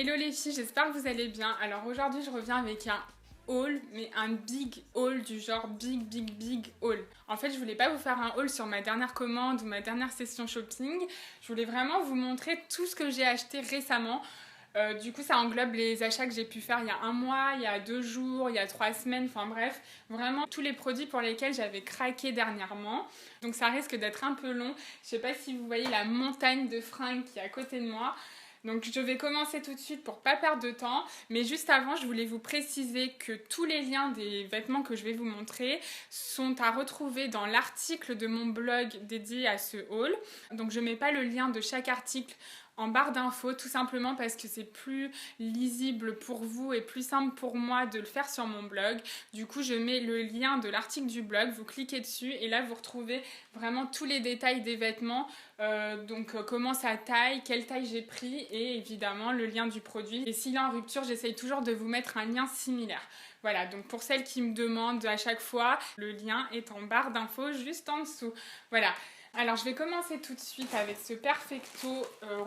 Hello les filles, j'espère que vous allez bien. Alors aujourd'hui je reviens avec un haul, mais un big haul du genre big haul. En fait je voulais pas vous faire un haul sur ma dernière commande ou ma dernière session shopping. Je voulais vraiment vous montrer tout ce que j'ai acheté récemment. Du coup ça englobe les achats que j'ai pu faire il y a un mois, il y a 2 jours, il y a 3 semaines, enfin bref, vraiment tous les produits pour lesquels j'avais craqué dernièrement. Donc ça risque d'être un peu long. Je sais pas si vous voyez la montagne de fringues qui est à côté de moi. Donc je vais commencer tout de suite pour pas perdre de temps, mais juste avant je voulais vous préciser que tous les liens des vêtements que je vais vous montrer sont à retrouver dans l'article de mon blog dédié à ce haul. Donc je mets pas le lien de chaque article en barre d'infos, tout simplement parce que c'est plus lisible pour vous et plus simple pour moi de le faire sur mon blog. Du coup, je mets le lien de l'article du blog, vous cliquez dessus et là, vous retrouvez vraiment tous les détails des vêtements, comment ça taille, quelle taille j'ai pris et évidemment le lien du produit. Et s'il est en rupture, j'essaye toujours de vous mettre un lien similaire. Voilà, donc pour celles qui me demandent à chaque fois, le lien est en barre d'infos juste en dessous. Voilà. Alors je vais commencer tout de suite avec ce Perfecto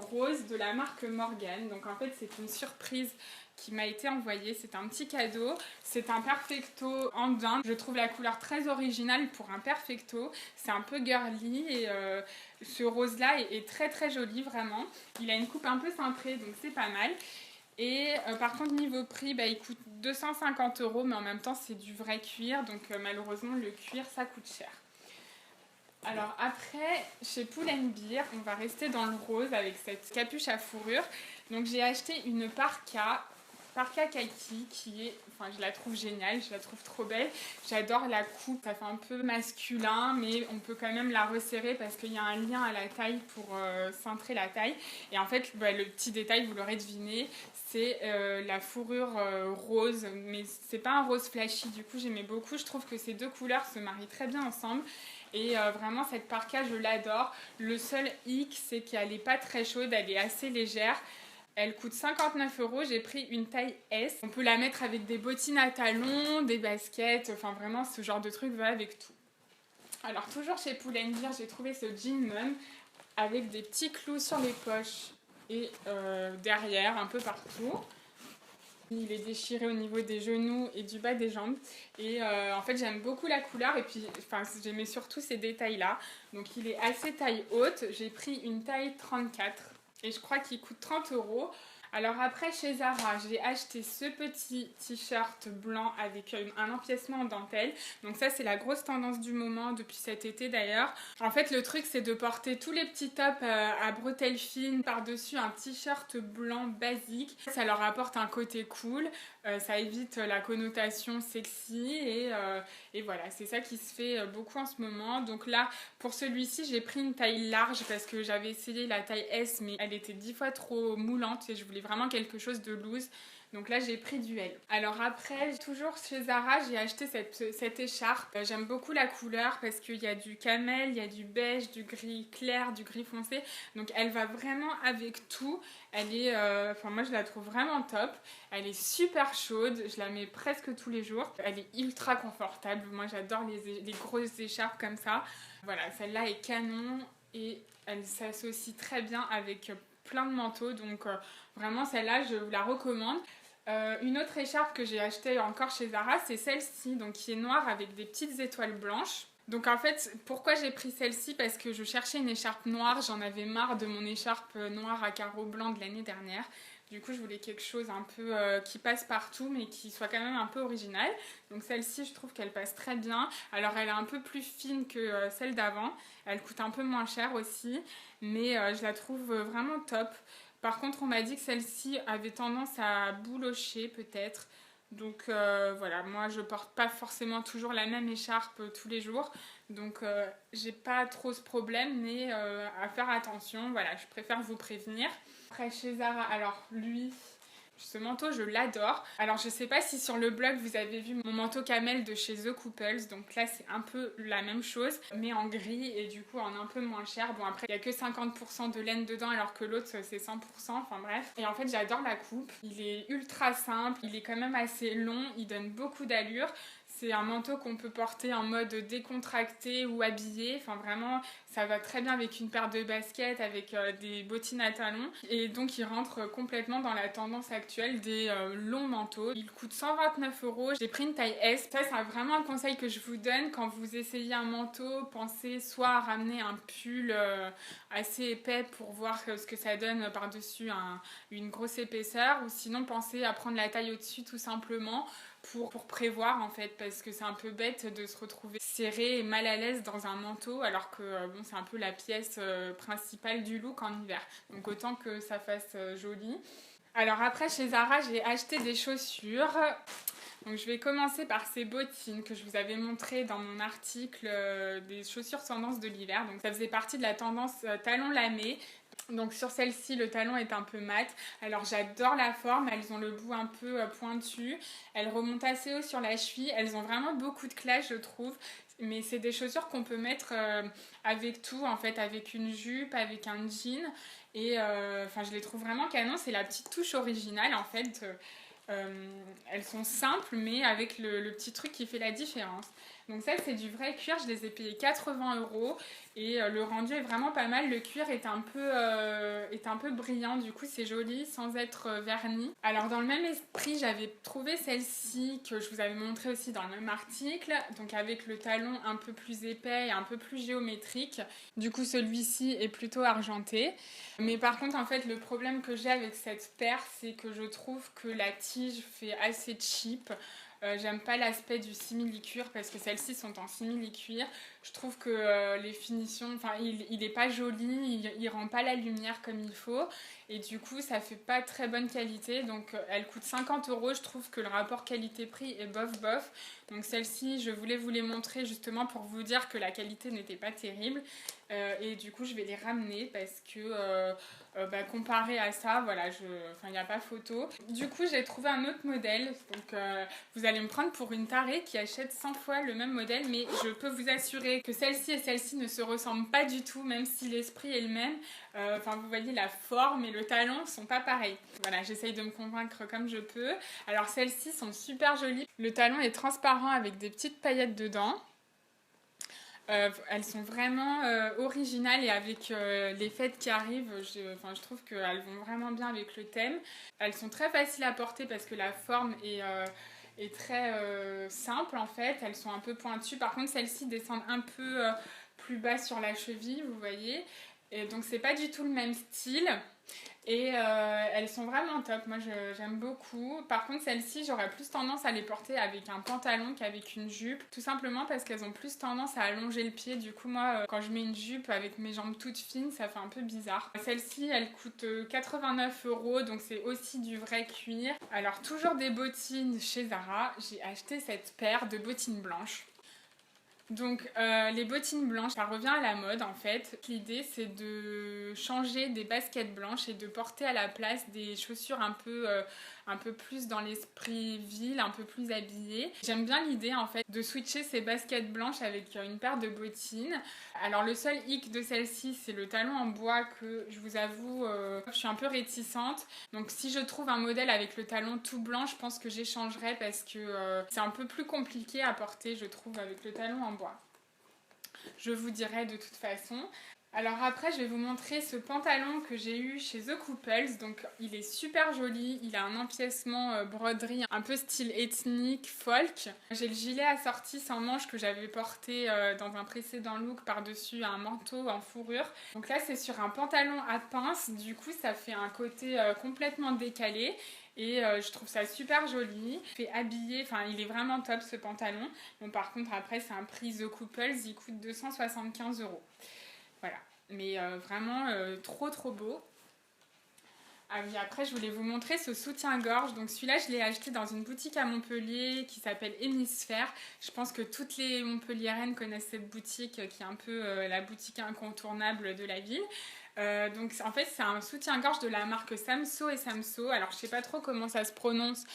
rose de la marque Morgan. Donc en fait c'est une surprise qui m'a été envoyée, c'est un petit cadeau. C'est un Perfecto andin. Je trouve la couleur très originale pour un Perfecto. C'est un peu girly et ce rose là est très joli vraiment. Il a une coupe un peu cintrée donc c'est pas mal. Et par contre niveau prix il coûte 250 €, mais en même temps c'est du vrai cuir donc malheureusement le cuir ça coûte cher. Alors après, chez Pull & Bear, on va rester dans le rose avec cette capuche à fourrure. Donc j'ai acheté une parka kaki qui est, je la trouve géniale, je la trouve trop belle. J'adore la coupe, ça fait un peu masculin, mais on peut quand même la resserrer parce qu'il y a un lien à la taille pour cintrer la taille. Et en fait, le petit détail, vous l'aurez deviné, c'est la fourrure rose, mais c'est pas un rose flashy, du coup j'aimais beaucoup. Je trouve que ces deux couleurs se marient très bien ensemble. Et vraiment cette parka je l'adore. Le seul hic c'est qu'elle n'est pas très chaude, elle est assez légère. Elle coûte 59 €, j'ai pris une taille S. On peut la mettre avec des bottines à talons, des baskets, enfin vraiment ce genre de truc va avec tout. Alors toujours chez Pull & Bear, j'ai trouvé ce jean mum avec des petits clous sur les poches et derrière, un peu partout. Il est déchiré au niveau des genoux et du bas des jambes. Et en fait, j'aime beaucoup la couleur. Et puis, j'aimais surtout ces détails-là. Donc, il est assez taille haute. J'ai pris une taille 34. Et je crois qu'il coûte 30 €. Alors après, chez Zara, j'ai acheté ce petit t-shirt blanc avec un empiècement en dentelle. Donc ça, c'est la grosse tendance du moment depuis cet été d'ailleurs. En fait, le truc, c'est de porter tous les petits tops à bretelles fines par-dessus un t-shirt blanc basique. Ça leur apporte un côté cool. Ça évite la connotation sexy et voilà, c'est ça qui se fait beaucoup en ce moment. Donc là, pour celui-ci, j'ai pris une taille large parce que j'avais essayé la taille S, mais elle était 10 fois trop moulante et je voulais vraiment quelque chose de loose. Donc là j'ai pris du L. Alors après, toujours chez Zara, j'ai acheté cette écharpe. J'aime beaucoup la couleur parce qu'il y a du camel, il y a du beige, du gris clair, du gris foncé. Donc elle va vraiment avec tout. Elle est, moi je la trouve vraiment top. Elle est super chaude, je la mets presque tous les jours. Elle est ultra confortable. Moi j'adore les grosses écharpes comme ça. Voilà, celle-là est canon et elle s'associe très bien avec plein de manteaux. Donc vraiment celle-là je vous la recommande. Une autre écharpe que j'ai achetée encore chez Zara, c'est celle-ci, donc qui est noire avec des petites étoiles blanches. Donc en fait, pourquoi j'ai pris celle-ci? Parce que je cherchais une écharpe noire, j'en avais marre de mon écharpe noire à carreaux blancs de l'année dernière. Du coup, je voulais quelque chose un peu qui passe partout, mais qui soit quand même un peu original. Donc celle-ci, je trouve qu'elle passe très bien. Alors elle est un peu plus fine que celle d'avant. Elle coûte un peu moins cher aussi, mais je la trouve vraiment top. Par contre, on m'a dit que celle-ci avait tendance à boulocher peut-être. Donc voilà, moi je porte pas forcément toujours la même écharpe tous les jours. Donc j'ai pas trop ce problème, mais à faire attention. Voilà, je préfère vous prévenir. Après chez Zara, alors lui... Ce manteau, je l'adore. Alors, je sais pas si sur le blog, vous avez vu mon manteau camel de chez The Couples. Donc là, c'est un peu la même chose, mais en gris et du coup en un peu moins cher. Bon, après, il n'y a que 50% de laine dedans, alors que l'autre, c'est 100%. Enfin bref. Et en fait, j'adore la coupe. Il est ultra simple. Il est quand même assez long. Il donne beaucoup d'allure. C'est un manteau qu'on peut porter en mode décontracté ou habillé. Enfin vraiment, ça va très bien avec une paire de baskets, avec des bottines à talons. Et donc il rentre complètement dans la tendance actuelle des longs manteaux. Il coûte 129 €. J'ai pris une taille S. Ça c'est vraiment un conseil que je vous donne quand vous essayez un manteau. Pensez soit à ramener un pull assez épais pour voir ce que ça donne par-dessus une grosse épaisseur. Ou sinon pensez à prendre la taille au-dessus tout simplement. Pour prévoir en fait, parce que c'est un peu bête de se retrouver serré et mal à l'aise dans un manteau alors que bon, c'est un peu la pièce principale du look en hiver, donc autant que ça fasse joli. Alors après chez Zara j'ai acheté des chaussures, donc je vais commencer par ces bottines que je vous avais montré dans mon article des chaussures tendance de l'hiver. Donc ça faisait partie de la tendance talon lamé. Donc sur celle-ci, le talon est un peu mat. Alors j'adore la forme, elles ont le bout un peu pointu. Elles remontent assez haut sur la cheville. Elles ont vraiment beaucoup de classe, je trouve. Mais c'est des chaussures qu'on peut mettre avec tout, en fait, avec une jupe, avec un jean. Et je les trouve vraiment canon. C'est la petite touche originale, en fait. Elles sont simples, mais avec le petit truc qui fait la différence. Donc ça, c'est du vrai cuir. Je les ai payés 80 € et le rendu est vraiment pas mal. Le cuir est un peu brillant, du coup c'est joli sans être verni. Alors dans le même esprit, j'avais trouvé celle-ci que je vous avais montré aussi dans le même article, donc avec le talon un peu plus épais et un peu plus géométrique. Du coup celui-ci est plutôt argenté. Mais par contre en fait le problème que j'ai avec cette paire, c'est que je trouve que la tige fait assez cheap. J'aime pas l'aspect du simili-cuir parce que celles-ci sont en simili-cuir. Je trouve que les finitions, il est pas joli, il rend pas la lumière comme il faut et du coup ça fait pas très bonne qualité. Donc elle coûte 50 €. Je trouve que le rapport qualité-prix est bof bof. Donc celle-ci, je voulais vous les montrer justement pour vous dire que la qualité n'était pas terrible. Et du coup je vais les ramener parce que comparé à ça, voilà, il n'y a pas photo. Du coup j'ai trouvé un autre modèle. Donc vous allez me prendre pour une tarée qui achète 100 fois le même modèle, mais je peux vous assurer que celle-ci et celle-ci ne se ressemblent pas du tout, même si l'esprit est le même. Vous voyez, la forme et le talon sont pas pareils. Voilà, j'essaye de me convaincre comme je peux. Alors celles-ci sont super jolies. Le talon est transparent avec des petites paillettes dedans. Elles sont vraiment originales et avec les fêtes qui arrivent, je trouve qu'elles vont vraiment bien avec le thème. Elles sont très faciles à porter parce que la forme est très simple en fait. Elles sont un peu pointues. Par contre, celles-ci descendent un peu plus bas sur la cheville, vous voyez. Et donc, c'est pas du tout le même style. Et elles sont vraiment top, moi j'aime beaucoup. Par contre celles-ci j'aurais plus tendance à les porter avec un pantalon qu'avec une jupe, tout simplement parce qu'elles ont plus tendance à allonger le pied. Du coup moi quand je mets une jupe avec mes jambes toutes fines, ça fait un peu bizarre. Celle-ci elle coûte 89 €, donc c'est aussi du vrai cuir. Alors toujours des bottines chez Zara, j'ai acheté cette paire de bottines blanches. Donc les bottines blanches, ça revient à la mode en fait. L'idée c'est de changer des baskets blanches et de porter à la place des chaussures un peu plus dans l'esprit ville, un peu plus habillées. J'aime bien l'idée en fait de switcher ces baskets blanches avec une paire de bottines. Alors le seul hic de celle-ci c'est le talon en bois que je vous avoue je suis un peu réticente. Donc si je trouve un modèle avec le talon tout blanc, je pense que j'échangerai parce que c'est un peu plus compliqué à porter je trouve avec le talon en bois. Je vous dirai de toute façon. Alors après je vais vous montrer ce pantalon que j'ai eu chez The Couples. Donc il est super joli, il a un empiècement broderie un peu style ethnique, folk. J'ai le gilet assorti sans manches que j'avais porté dans un précédent look par-dessus un manteau en fourrure. Donc là c'est sur un pantalon à pince, du coup ça fait un côté complètement décalé. Et je trouve ça super joli, fait habillé, il est vraiment top ce pantalon. Bon par contre après c'est un prix The Couples, il coûte 275 €. Voilà, mais vraiment trop beau. Ah oui, après je voulais vous montrer ce soutien-gorge. Donc celui-là je l'ai acheté dans une boutique à Montpellier qui s'appelle Hémisphère. Je pense que toutes les Montpelliéraines connaissent cette boutique qui est un peu la boutique incontournable de la ville. Donc en fait c'est un soutien-gorge de la marque Samso et Samso. Alors je sais pas trop comment ça se prononce,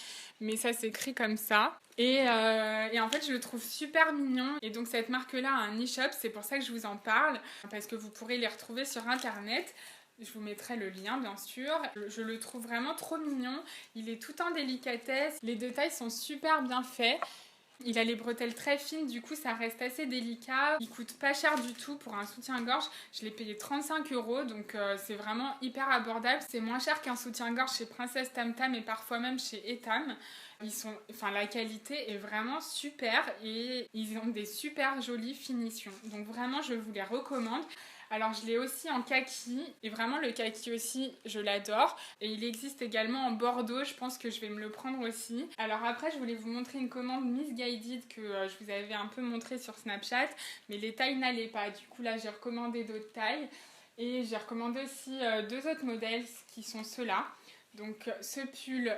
mais ça s'écrit comme ça. Et en fait je le trouve super mignon. Et donc cette marque là a un e-shop, c'est pour ça que je vous en parle, parce que vous pourrez les retrouver sur internet. Je vous mettrai le lien bien sûr. Je le trouve vraiment trop mignon. Il est tout en délicatesse. Les détails sont super bien faits. Il a les bretelles très fines, du coup ça reste assez délicat. Il coûte pas cher du tout pour un soutien-gorge. Je l'ai payé 35 €, donc c'est vraiment hyper abordable. C'est moins cher qu'un soutien-gorge chez Princesse Tam Tam et parfois même chez Etam. La qualité est vraiment super et ils ont des super jolies finitions. Donc vraiment, je vous les recommande. Alors je l'ai aussi en kaki et vraiment le kaki aussi je l'adore et il existe également en bordeaux, je pense que je vais me le prendre aussi. Alors après je voulais vous montrer une commande Missguided que je vous avais un peu montré sur Snapchat mais les tailles n'allaient pas, du coup là j'ai recommandé d'autres tailles et j'ai recommandé aussi deux autres modèles qui sont ceux-là. Donc ce pull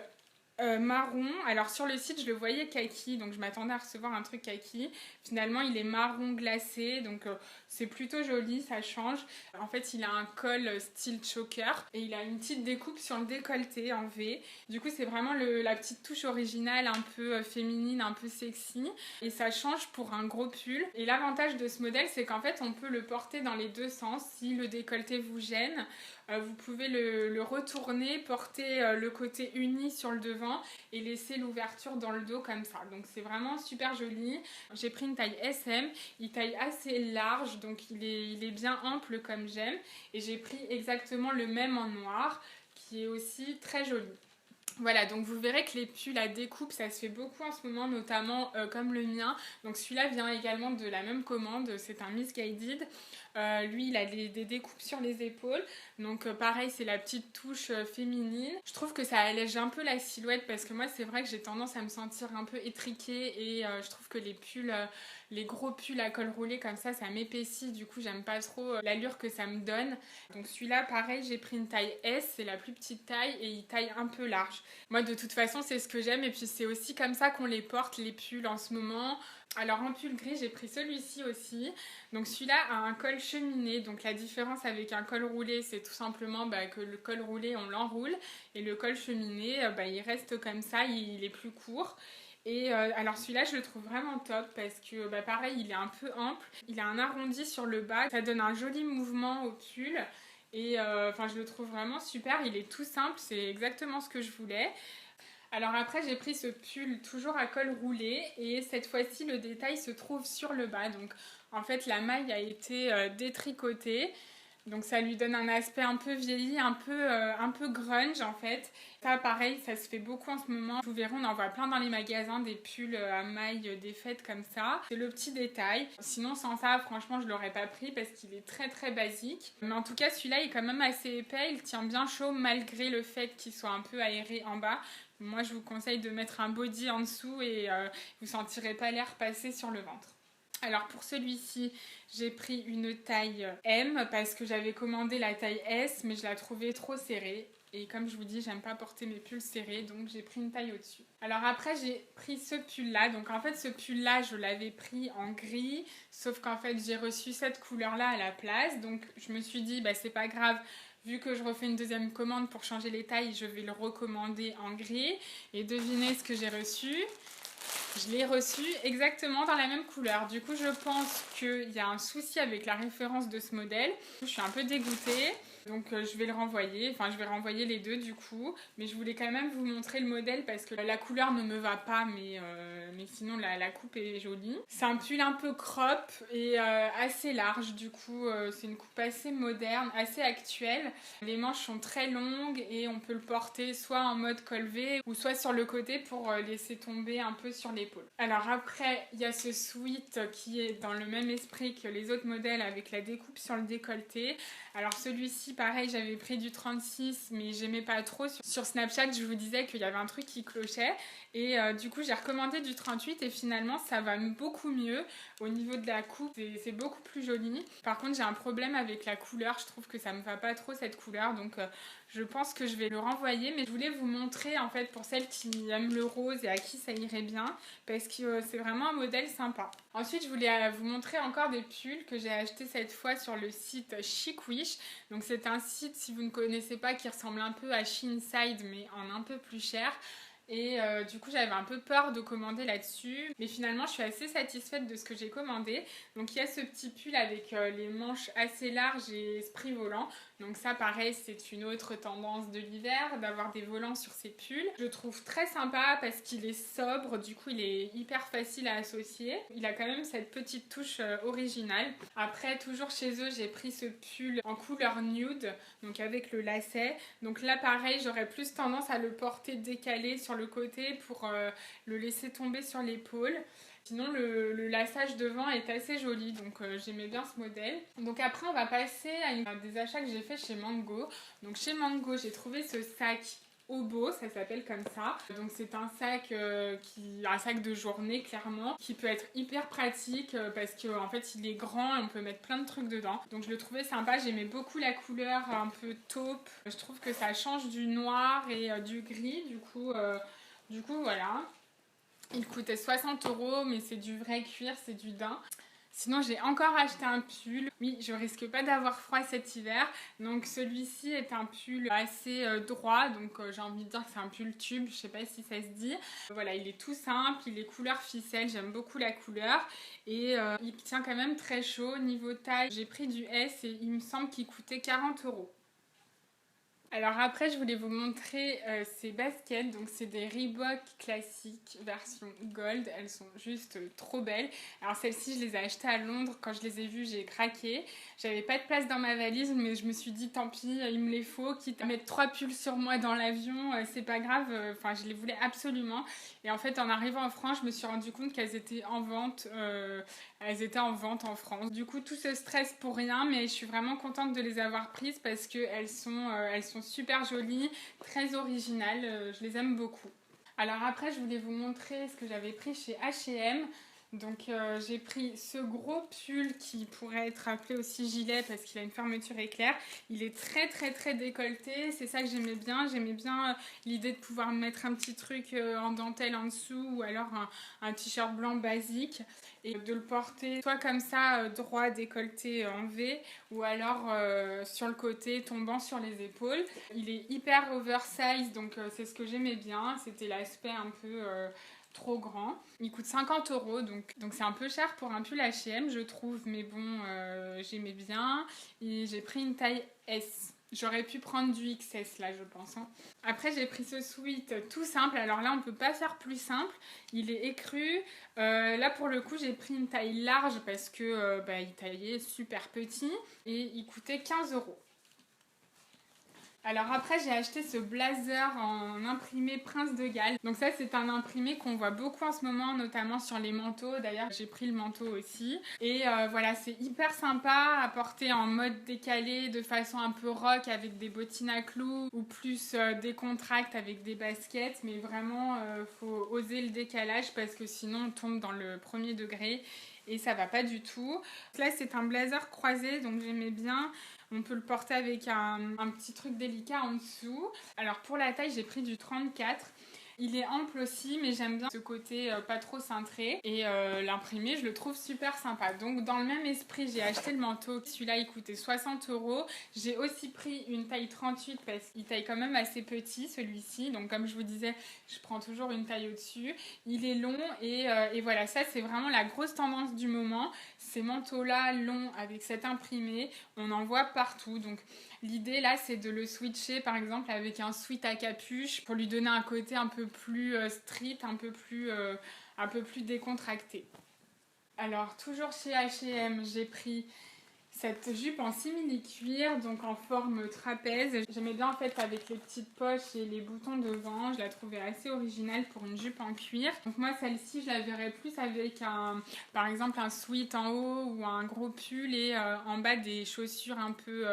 marron, alors sur le site je le voyais kaki donc je m'attendais à recevoir un truc kaki, finalement il est marron glacé donc c'est plutôt joli, ça change. En fait il a un col style choker et il a une petite découpe sur le décolleté en V, du coup c'est vraiment la petite touche originale un peu féminine, un peu sexy et ça change pour un gros pull. Et l'avantage de ce modèle c'est qu'en fait on peut le porter dans les deux sens. Si le décolleté vous gêne, vous pouvez le retourner, porter le côté uni sur le devant et laisser l'ouverture dans le dos comme ça. Donc c'est vraiment super joli. J'ai pris une taille SM, il taille assez large donc il est bien ample comme j'aime. Et j'ai pris exactement le même en noir qui est aussi très joli. Voilà, donc vous verrez que les pulls à découpe, ça se fait beaucoup en ce moment, notamment comme le mien. Donc celui-là vient également de la même commande, c'est un Missguided. Lui, il a des découpes sur les épaules. Donc pareil, c'est la petite touche féminine. Je trouve que ça allège un peu la silhouette parce que moi, c'est vrai que j'ai tendance à me sentir un peu étriquée et je trouve que les pulls... les gros pulls à col roulé comme ça m'épaissit, du coup j'aime pas trop l'allure que ça me donne. Donc celui-là pareil, j'ai pris une taille S, c'est la plus petite taille et il taille un peu large. Moi de toute façon c'est ce que j'aime et puis c'est aussi comme ça qu'on les porte les pulls en ce moment. Alors en pull gris j'ai pris celui-ci aussi. Donc celui-là a un col cheminé, donc la différence avec un col roulé c'est tout simplement que le col roulé on l'enroule et le col cheminé il reste comme ça, il est plus court. Et alors celui-là je le trouve vraiment top parce que pareil il est un peu ample, il a un arrondi sur le bas, ça donne un joli mouvement au pull et je le trouve vraiment super, il est tout simple, c'est exactement ce que je voulais. Alors après j'ai pris ce pull toujours à col roulé et cette fois-ci le détail se trouve sur le bas, donc en fait la maille a été détricotée. Donc ça lui donne un aspect un peu vieilli, un peu grunge en fait. Ça pareil, ça se fait beaucoup en ce moment. Vous verrez, on en voit plein dans les magasins, des pulls à mailles défaites comme ça. C'est le petit détail. Sinon sans ça, franchement, je l'aurais pas pris parce qu'il est très très basique. Mais en tout cas, celui-là est quand même assez épais. Il tient bien chaud malgré le fait qu'il soit un peu aéré en bas. Moi, je vous conseille de mettre un body en dessous et vous sentirez pas l'air passer sur le ventre. Alors pour celui-ci, j'ai pris une taille M parce que j'avais commandé la taille S mais je la trouvais trop serrée. Et comme je vous dis, j'aime pas porter mes pulls serrés, donc j'ai pris une taille au-dessus. Alors après, j'ai pris ce pull-là. Donc en fait, ce pull-là, je l'avais pris en gris. Sauf qu'en fait, j'ai reçu cette couleur-là à la place. Donc je me suis dit, c'est pas grave. Vu que je refais une deuxième commande pour changer les tailles, je vais le recommander en gris. Et devinez ce que j'ai reçu. Je l'ai reçu exactement dans la même couleur. Du coup, je pense qu'il y a un souci avec la référence de ce modèle. Je suis un peu dégoûtée. Donc je vais le renvoyer, enfin je vais renvoyer les deux du coup, mais je voulais quand même vous montrer le modèle parce que la couleur ne me va pas, mais sinon la coupe est jolie. C'est un pull un peu crop et assez large, du coup c'est une coupe assez moderne, assez actuelle. Les manches sont très longues et on peut le porter soit en mode col V ou soit sur le côté pour laisser tomber un peu sur l'épaule. Alors après il y a ce sweat qui est dans le même esprit que les autres modèles avec la découpe sur le décolleté. Alors celui-ci pareil, j'avais pris du 36 mais j'aimais pas trop. Sur Snapchat je vous disais qu'il y avait un truc qui clochait et du coup j'ai recommandé du 38 et finalement ça va beaucoup mieux. Au niveau de la coupe c'est beaucoup plus joli. Par contre j'ai un problème avec la couleur, je trouve que ça me va pas trop cette couleur, donc je pense que je vais le renvoyer. Mais je voulais vous montrer en fait pour celles qui aiment le rose et à qui ça irait bien parce que c'est vraiment un modèle sympa. Ensuite je voulais vous montrer encore des pulls que j'ai acheté cette fois sur le site Chic Wish. Donc c'est un site, si vous ne connaissez pas, qui ressemble un peu à Shein mais en un peu plus cher. Et du coup j'avais un peu peur de commander là-dessus, mais finalement je suis assez satisfaite de ce que j'ai commandé. Donc il y a ce petit pull avec les manches assez larges et esprit volant. Donc ça pareil, c'est une autre tendance de l'hiver, d'avoir des volants sur ses pulls. Je le trouve très sympa parce qu'il est sobre, du coup il est hyper facile à associer. Il a quand même cette petite touche originale. Après, toujours chez eux, j'ai pris ce pull en couleur nude, donc avec le lacet. Donc là pareil, j'aurais plus tendance à le porter décalé sur le côté pour le laisser tomber sur l'épaule. Sinon le laçage devant est assez joli, donc j'aimais bien ce modèle. Donc après on va passer à des achats que j'ai fait chez Mango. Donc chez Mango j'ai trouvé ce sac Obo, ça s'appelle comme ça. Donc c'est un sac un sac de journée clairement, qui peut être hyper pratique parce qu'en fait il est grand et on peut mettre plein de trucs dedans. Donc je le trouvais sympa, j'aimais beaucoup la couleur un peu taupe. Je trouve que ça change du noir et du gris, du coup voilà. Il coûtait 60 €, mais c'est du vrai cuir, c'est du daim. Sinon, j'ai encore acheté un pull. Oui, je risque pas d'avoir froid cet hiver. Donc, celui-ci est un pull assez droit. Donc, j'ai envie de dire que c'est un pull tube. Je sais pas si ça se dit. Voilà, il est tout simple. Il est couleur ficelle. J'aime beaucoup la couleur. Et il tient quand même très chaud. Niveau taille, j'ai pris du S et il me semble qu'il coûtait 40 €. Alors après, je voulais vous montrer ces baskets. Donc c'est des Reebok classiques version gold. Elles sont juste trop belles. Alors celles-ci, je les ai achetées à Londres. Quand je les ai vues, j'ai craqué. J'avais pas de place dans ma valise, mais je me suis dit tant pis, il me les faut. Quitte à mettre 3 pulls sur moi dans l'avion, c'est pas grave. Enfin, je les voulais absolument. Et en fait, en arrivant en France, je me suis rendu compte qu'elles étaient en vente. Elles étaient en vente en France. Du coup, tout ce stress pour rien, mais je suis vraiment contente de les avoir prises parce qu'elles sont super jolies, très originales. Je les aime beaucoup. Alors après, je voulais vous montrer ce que j'avais pris chez H&M. Donc j'ai pris ce gros pull qui pourrait être appelé aussi gilet parce qu'il a une fermeture éclair. Il est très très très décolleté, c'est ça que j'aimais bien. J'aimais bien l'idée de pouvoir mettre un petit truc en dentelle en dessous ou alors un t-shirt blanc basique et de le porter soit comme ça droit décolleté en V ou alors sur le côté tombant sur les épaules. Il est hyper oversize donc c'est ce que j'aimais bien, c'était l'aspect un peu trop grand. Il coûte 50 €, donc c'est un peu cher pour un pull H&M je trouve, mais bon j'aimais bien et j'ai pris une taille S. J'aurais pu prendre du XS là je pense. Après j'ai pris ce sweat tout simple, alors là on peut pas faire plus simple, il est écru. Là pour le coup j'ai pris une taille large parce que il taillait super petit et il coûtait 15 €. Alors après j'ai acheté ce blazer en imprimé Prince de Galles. Donc ça c'est un imprimé qu'on voit beaucoup en ce moment, notamment sur les manteaux. D'ailleurs j'ai pris le manteau aussi. Et voilà, c'est hyper sympa à porter en mode décalé, de façon un peu rock avec des bottines à clous ou plus décontracte avec des baskets. Mais vraiment faut oser le décalage parce que sinon on tombe dans le premier degré et ça va pas du tout. Là c'est un blazer croisé donc j'aimais bien. On peut le porter avec un petit truc délicat en dessous. Alors pour la taille, j'ai pris du 34. Il est ample aussi, mais j'aime bien ce côté pas trop cintré. Et l'imprimé, je le trouve super sympa. Donc dans le même esprit, j'ai acheté le manteau. Celui-là, il coûtait 60 €. J'ai aussi pris une taille 38 parce qu'il taille quand même assez petit, celui-ci. Donc comme je vous disais, je prends toujours une taille au-dessus. Il est long et voilà, ça c'est vraiment la grosse tendance du moment. Ces manteaux-là longs avec cet imprimé, on en voit partout. Donc l'idée là, c'est de le switcher par exemple avec un sweat à capuche pour lui donner un côté un peu plus street, un peu plus décontracté. Alors toujours chez H&M, j'ai pris cette jupe en simili-cuir, donc en forme trapèze. J'aimais bien en fait avec les petites poches et les boutons devant. Je la trouvais assez originale pour une jupe en cuir. Donc moi celle-ci, je la verrais plus avec par exemple un sweat en haut ou un gros pull et en bas des chaussures un peu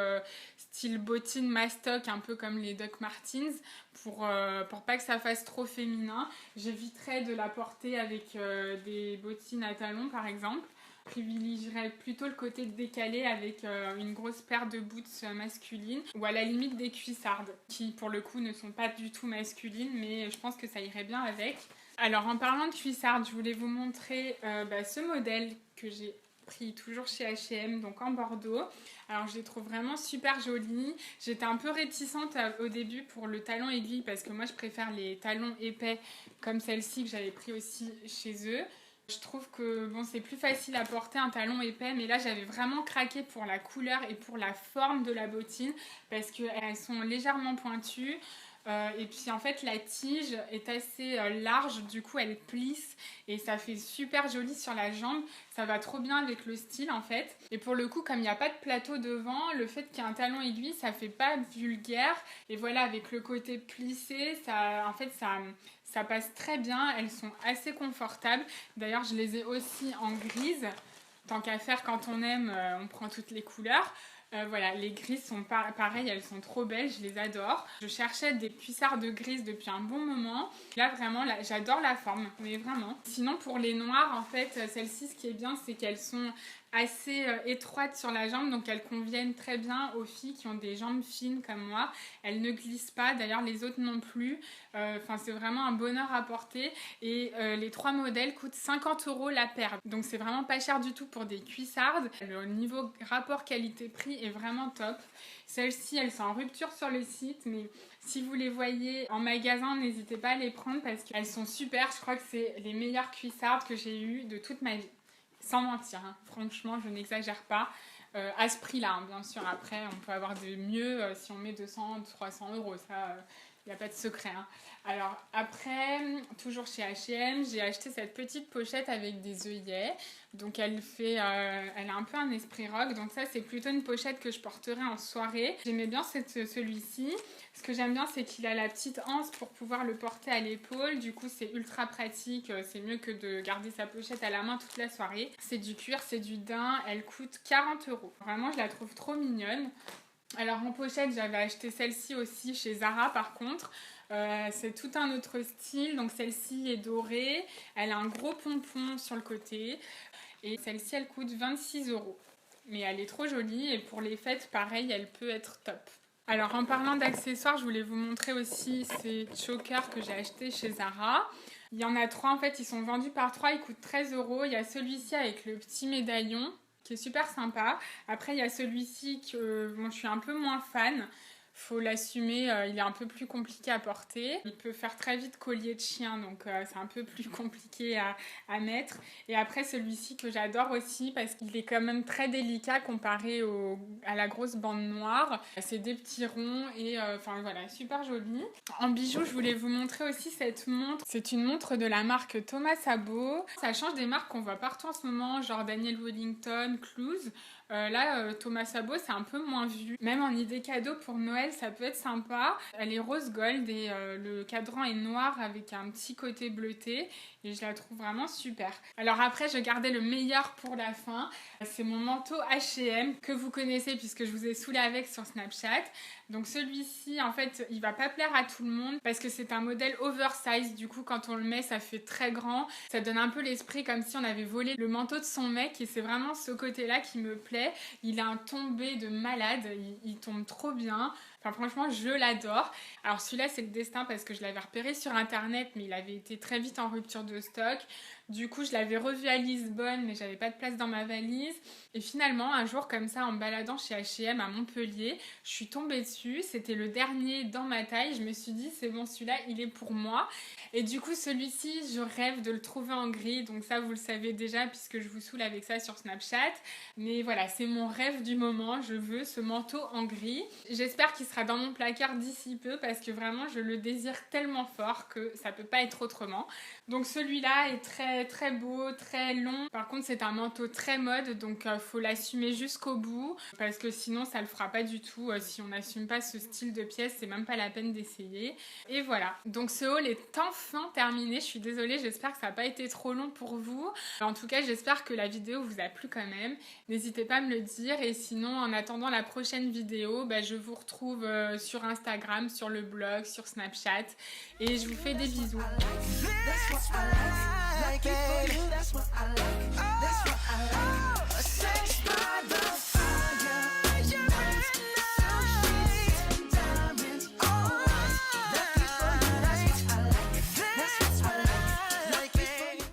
style bottine mastoc, un peu comme les Doc Martens, pour pas que ça fasse trop féminin. J'éviterais de la porter avec des bottines à talons par exemple. Privilégierais plutôt le côté décalé avec une grosse paire de boots masculines ou à la limite des cuissardes qui pour le coup ne sont pas du tout masculines mais je pense que ça irait bien avec. Alors en parlant de cuissardes, je voulais vous montrer ce modèle que j'ai pris toujours chez H&M, donc en Bordeaux. Alors je les trouve vraiment super jolies. J'étais un peu réticente au début pour le talon aiguille parce que moi je préfère les talons épais comme celle-ci que j'avais pris aussi chez eux. Je trouve que bon, c'est plus facile à porter un talon épais, mais là j'avais vraiment craqué pour la couleur et pour la forme de la bottine parce qu'elles sont légèrement pointues. Et puis en fait la tige est assez large, du coup elle plisse et ça fait super joli sur la jambe, ça va trop bien avec le style en fait. Et pour le coup, comme il n'y a pas de plateau devant, le fait qu'il y ait un talon aiguille, ça fait pas vulgaire. Et voilà, avec le côté plissé, ça passe très bien, elles sont assez confortables. D'ailleurs je les ai aussi en grise, tant qu'à faire quand on aime, on prend toutes les couleurs. Voilà, les grises sont pareilles, elles sont trop belles, je les adore. Je cherchais des cuissardes grises depuis un bon moment. Là, vraiment, j'adore la forme, mais vraiment. Sinon, pour les noires, en fait, celles-ci, ce qui est bien, c'est qu'elles sont assez étroites sur la jambe, donc elles conviennent très bien aux filles qui ont des jambes fines comme moi. Elles ne glissent pas, d'ailleurs les autres non plus. C'est vraiment un bonheur à porter. Et les 3 modèles coûtent 50 € la paire, donc c'est vraiment pas cher du tout pour des cuissardes. Le niveau rapport qualité-prix est vraiment top. Celles-ci, elles sont en rupture sur le site, mais si vous les voyez en magasin, n'hésitez pas à les prendre parce qu'elles sont super. Je crois que c'est les meilleures cuissardes que j'ai eues de toute ma vie. Sans mentir, hein. Franchement, je n'exagère pas. À ce prix-là, hein, bien sûr. Après, on peut avoir de mieux si on met 200, 300 €. Ça, il n'y a pas de secret. Hein. Alors, après, toujours chez H&M, j'ai acheté cette petite pochette avec des œillets. Donc, elle a un peu un esprit rock. Donc, ça, c'est plutôt une pochette que je porterai en soirée. J'aimais bien celui-ci. Ce que j'aime bien, c'est qu'il a la petite anse pour pouvoir le porter à l'épaule. Du coup, c'est ultra pratique. C'est mieux que de garder sa pochette à la main toute la soirée. C'est du cuir, c'est du daim. Elle coûte 40 €. Vraiment, je la trouve trop mignonne. Alors, en pochette, j'avais acheté celle-ci aussi chez Zara, par contre. C'est tout un autre style. Donc, celle-ci est dorée. Elle a un gros pompon sur le côté. Et celle-ci, elle coûte 26 €. Mais elle est trop jolie. Et pour les fêtes, pareil, elle peut être top. Alors en parlant d'accessoires, je voulais vous montrer aussi ces chokers que j'ai achetés chez Zara. Il y en a 3 en fait, ils sont vendus par 3, ils coûtent 13 €. Il y a celui-ci avec le petit médaillon qui est super sympa. Après il y a celui-ci que je suis un peu moins fan. Faut l'assumer, il est un peu plus compliqué à porter. Il peut faire très vite collier de chien, donc c'est un peu plus compliqué à mettre. Et après celui-ci que j'adore aussi parce qu'il est quand même très délicat comparé à la grosse bande noire. C'est des petits ronds et voilà, super joli. En bijoux, je voulais vous montrer aussi cette montre. C'est une montre de la marque Thomas Sabo. Ça change des marques qu'on voit partout en ce moment, genre Daniel Wellington, Cluse. Thomas Sabo, c'est un peu moins vu. Même en idée cadeau pour Noël, ça peut être sympa. Elle est rose gold et le cadran est noir avec un petit côté bleuté. Et je la trouve vraiment super. Alors après, je gardais le meilleur pour la fin. C'est mon manteau H&M que vous connaissez puisque je vous ai saoulé avec sur Snapchat. Donc celui-ci, en fait, il va pas plaire à tout le monde parce que c'est un modèle oversize. Du coup, quand on le met, ça fait très grand. Ça donne un peu l'esprit comme si on avait volé le manteau de son mec. Et c'est vraiment ce côté-là qui me plaît. Il a un tombé de malade. Il tombe trop bien. Enfin, franchement, je l'adore. Alors celui-là, c'est le destin parce que je l'avais repéré sur internet, mais il avait été très vite en rupture de stock. Du coup, je l'avais revu à Lisbonne, mais j'avais pas de place dans ma valise. Et finalement, un jour comme ça, en me baladant chez H&M à Montpellier, je suis tombée dessus. C'était le dernier dans ma taille. Je me suis dit, c'est bon, celui-là, il est pour moi. Et du coup, celui-ci, je rêve de le trouver en gris. Donc ça, vous le savez déjà puisque je vous saoule avec ça sur Snapchat. Mais voilà, c'est mon rêve du moment. Je veux ce manteau en gris. J'espère qu'il sera dans mon placard d'ici peu parce que vraiment, je le désire tellement fort que ça peut pas être autrement. Donc celui-là est très très beau, très long. Par contre, c'est un manteau très mode, donc faut l'assumer jusqu'au bout parce que sinon ça le fera pas du tout. Si on n'assume pas ce style de pièce, c'est même pas la peine d'essayer. Et voilà, donc ce haul est enfin terminé. Je suis désolée, j'espère que ça n'a pas été trop long pour vous. En tout cas, j'espère que la vidéo vous a plu quand même. N'hésitez pas à me le dire et sinon, en attendant la prochaine vidéo, je vous retrouve sur Instagram, sur le blog, sur Snapchat et je vous fais des bisous. That's what I like, baby. That's what I like. That's what I like.